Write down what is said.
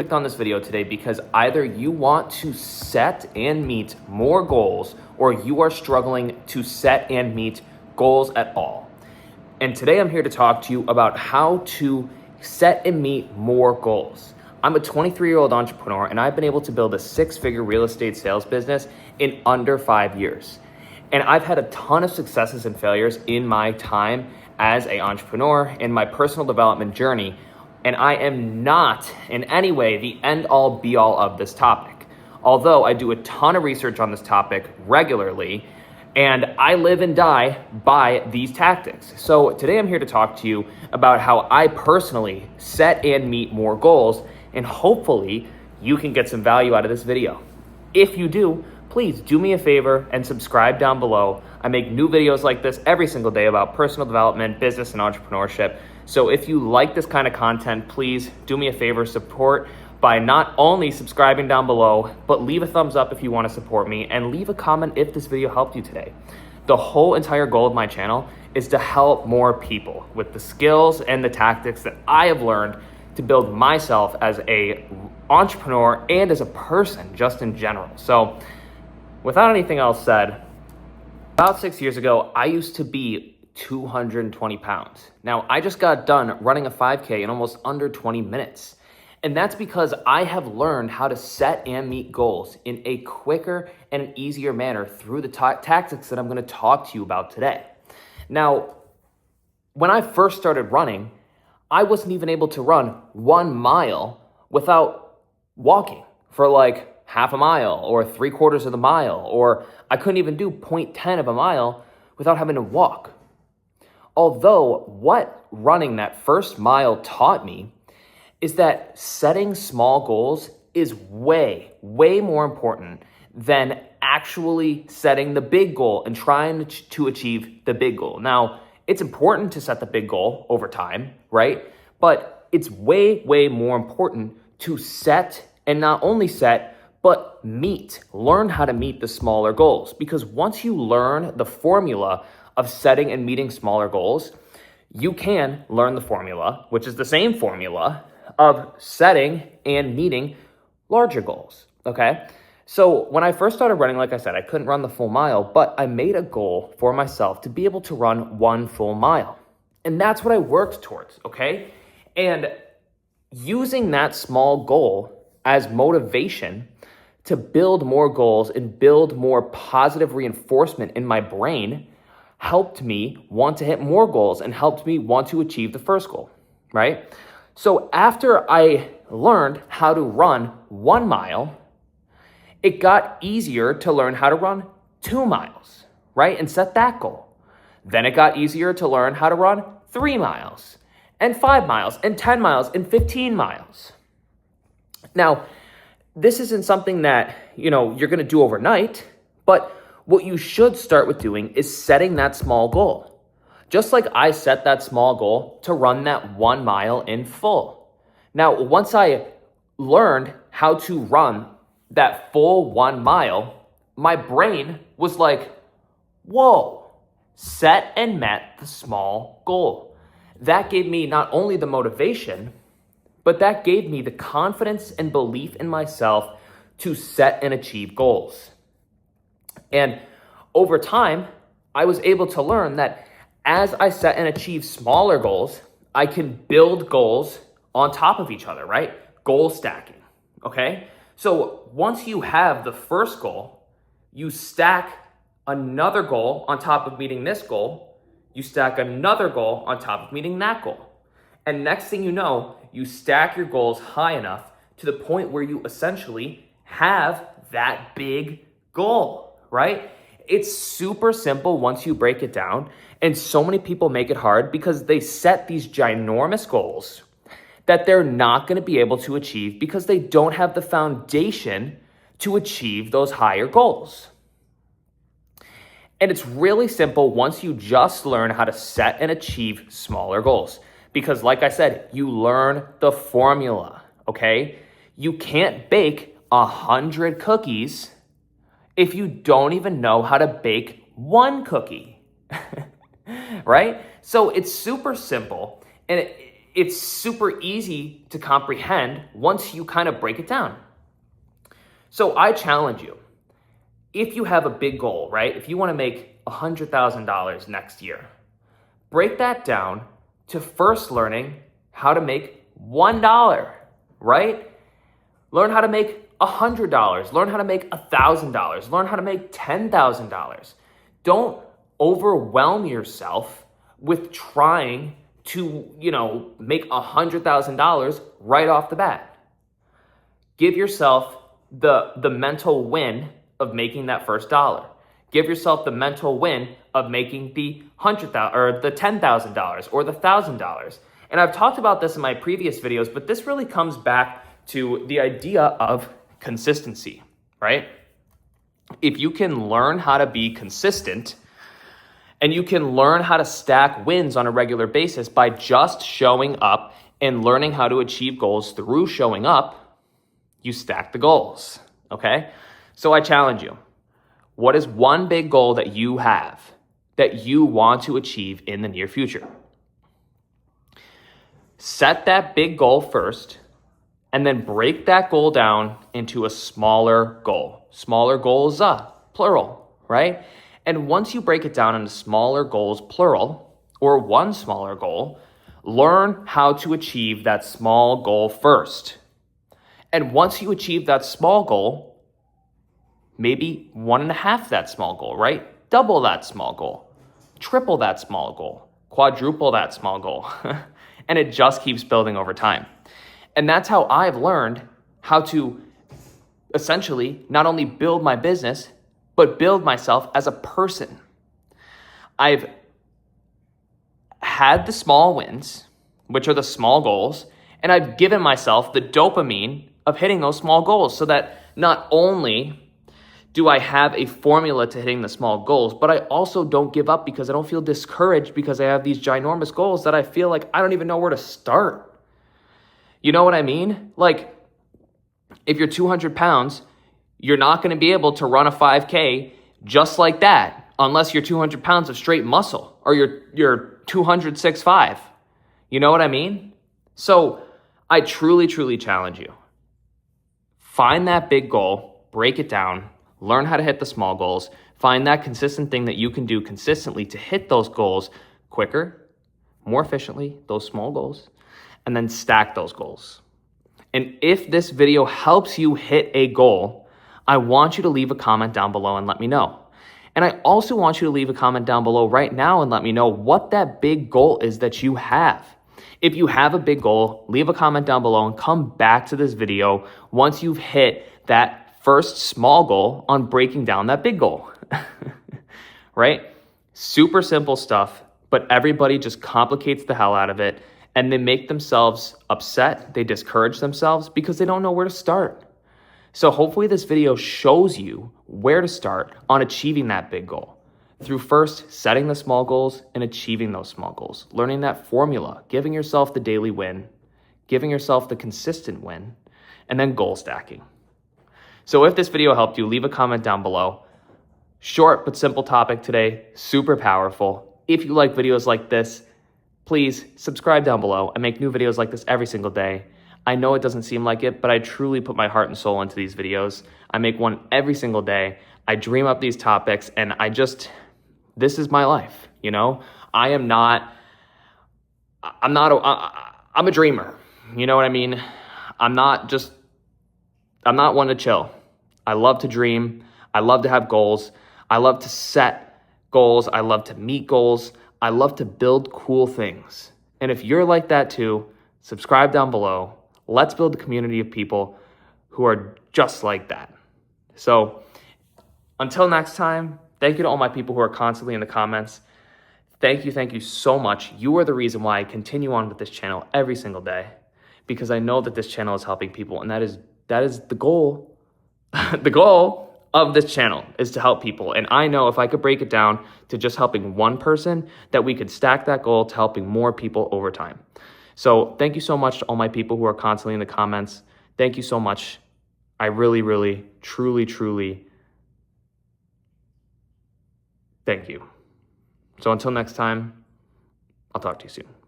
Clicked on this video today because either you want to set and meet more goals or you are struggling to set and meet goals at all. And today I'm here to talk to you about how to set and meet more goals. I'm a 23-year-old entrepreneur and I've been able to build a 6-figure real estate sales business in under 5 years. And I've had a ton of successes and failures in my time as an entrepreneur in my personal development journey. And I am not in any way the end all be all of this topic. Although I do a ton of research on this topic regularly, and I live and die by these tactics. So today I'm here to talk to you about how I personally set and meet more goals, and hopefully you can get some value out of this video. If you do, please do me a favor and subscribe down below. I make new videos like this every single day about personal development, business, and entrepreneurship. So if you like this kind of content, please do me a favor, support by not only subscribing down below, but leave a thumbs up if you want to support me and leave a comment if this video helped you today. The whole entire goal of my channel is to help more people with the skills and the tactics that I have learned to build myself as a entrepreneur and as a person just in general. So without anything else said, about 6 years ago, I used to be 220 pounds. Now, I just got done running a 5K in almost under 20 minutes. And that's because I have learned how to set and meet goals in a quicker and an easier manner through the tactics that I'm going to talk to you about today. Now, when I first started running, I wasn't even able to run 1 mile without walking for like half a mile or 3/4 of the mile, or I couldn't even do 0.10 of a mile without having to walk. Although what running that first mile taught me is that setting small goals is way more important than actually setting the big goal and trying to achieve the big goal. Now, it's important to set the big goal over time, right? But it's way more important to set, and not only set, but learn how to meet the smaller goals. Because once you learn the formula of setting and meeting smaller goals, you can learn the formula, which is the same formula of setting and meeting larger goals, okay? So when I first started running, like I said, I couldn't run the full mile, but I made a goal for myself to be able to run 1 full mile. And that's what I worked towards, okay? And using that small goal as motivation to build more goals and build more positive reinforcement in my brain helped me want to hit more goals and helped me want to achieve the first goal, right? So after I learned how to run 1 mile, it got easier to learn how to run 2 miles, right? And set that goal. Then it got easier to learn how to run 3 miles and 5 miles and 10 miles and 15 miles. Now, this isn't something that, you're going to do overnight, but what you should start with doing is setting that small goal. Just like I set that small goal to run that 1 mile in full. Now, once I learned how to run that full 1 mile, my brain was like, whoa, set and met the small goal. That gave me not only the motivation, but that gave me the confidence and belief in myself to set and achieve goals. And over time, I was able to learn that as I set and achieve smaller goals, I can build goals on top of each other, right? Goal stacking, okay? So once you have the first goal, you stack another goal on top of meeting this goal, you stack another goal on top of meeting that goal. And next thing you know, you stack your goals high enough to the point where you essentially have that big goal, right? It's super simple once you break it down. And so many people make it hard because they set these ginormous goals that they're not going to be able to achieve because they don't have the foundation to achieve those higher goals. And it's really simple once you just learn how to set and achieve smaller goals. Because like I said, you learn the formula, okay? You can't bake 100 cookies if you don't even know how to bake 1 cookie, right? So it's super simple. And it's super easy to comprehend once you kind of break it down. So I challenge you, if you have a big goal, right? If you want to make $100,000 next year, break that down to first learning how to make $1, right? Learn how to make $100, learn how to make $1,000, learn how to make $10,000. Don't overwhelm yourself with trying to, make $100,000 right off the bat. Give yourself the mental win of making that first dollar. Give yourself the mental win of making the $100,000 or the $10,000 or the $1,000. And I've talked about this in my previous videos, but this really comes back to the idea of consistency, right? If you can learn how to be consistent and you can learn how to stack wins on a regular basis by just showing up and learning how to achieve goals through showing up, you stack the goals, okay? So I challenge you. What is one big goal that you have that you want to achieve in the near future? Set that big goal first, and then break that goal down into a smaller goal. Smaller goals, plural, right? And once you break it down into smaller goals, plural, or one smaller goal, learn how to achieve that small goal first. And once you achieve that small goal, maybe 1.5 that small goal, right? Double that small goal, triple that small goal, quadruple that small goal. And it just keeps building over time. And that's how I've learned how to essentially not only build my business, but build myself as a person. I've had the small wins, which are the small goals, and I've given myself the dopamine of hitting those small goals so that not only do I have a formula to hitting the small goals, but I also don't give up because I don't feel discouraged because I have these ginormous goals that I feel like I don't even know where to start. You know what I mean? Like, if you're 200 pounds, you're not going to be able to run a 5K just like that unless you're 200 pounds of straight muscle or you're 206.5. You know what I mean? So I truly, truly challenge you. Find that big goal, break it down, learn how to hit the small goals, find that consistent thing that you can do consistently to hit those goals quicker, more efficiently, those small goals, and then stack those goals. And if this video helps you hit a goal, I want you to leave a comment down below and let me know. And I also want you to leave a comment down below right now and let me know what that big goal is that you have. If you have a big goal, leave a comment down below and come back to this video once you've hit that first small goal on breaking down that big goal, right? Super simple stuff, but everybody just complicates the hell out of it. And they make themselves upset. They discourage themselves because they don't know where to start. So hopefully this video shows you where to start on achieving that big goal through first setting the small goals and achieving those small goals, learning that formula, giving yourself the daily win, giving yourself the consistent win, and then goal stacking. So if this video helped you, leave a comment down below. Short but simple topic today, super powerful. If you like videos like this, please subscribe down below. I make new videos like this every single day. I know it doesn't seem like it, but I truly put my heart and soul into these videos. I make one every single day. I dream up these topics and this is my life, I'm a dreamer. You know what I mean? I'm not one to chill. I love to dream. I love to have goals. I love to set goals. I love to meet goals. I love to build cool things. And if you're like that too, subscribe down below. Let's build a community of people who are just like that. So until next time, thank you to all my people who are constantly in the comments. Thank you so much. You are the reason why I continue on with this channel every single day, because I know that this channel is helping people, and that is the goal. The goal of this channel is to help people. And I know if I could break it down to just helping one person, that we could stack that goal to helping more people over time. So thank you so much to all my people who are constantly in the comments. Thank you so much. I really, really, truly, truly thank you. So until next time, I'll talk to you soon.